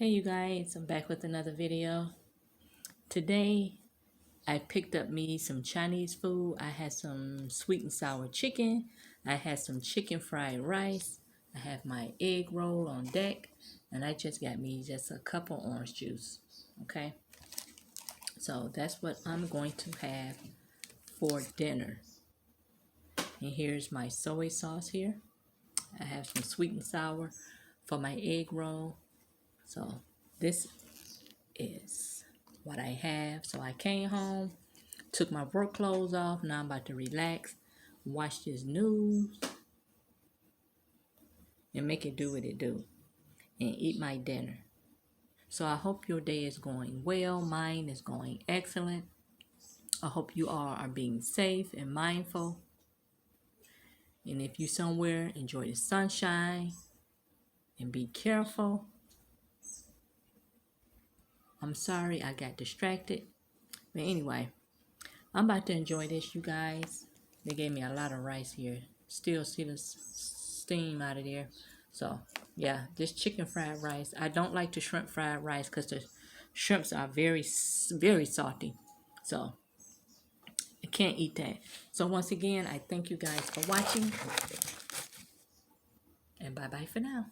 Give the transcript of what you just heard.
Hey you guys, I'm back with another video. Today I picked up me some Chinese food. I had some sweet and sour chicken. I had some chicken fried rice. I have my egg roll on deck. And I just got me just a cup of orange juice. Okay, so that's what I'm going to have for dinner. And here's my soy sauce here. I have some sweet and sour for my egg roll. So this is what I have. So I came home, took my work clothes off. Now I'm about to relax, watch this news, and make it do what it do, and eat my dinner. So I hope your day is going well. Mine is going excellent. I hope you all are being safe and mindful. And if you somewhere, enjoy the sunshine and be careful. I'm sorry I got distracted. But anyway, I'm about to enjoy this, you guys. They gave me a lot of rice here. Still see the steam out of there. So, yeah, this chicken fried rice. I don't like the shrimp fried rice because the shrimps are very, very salty. So, I can't eat that. So, once again, I thank you guys for watching. And bye-bye for now.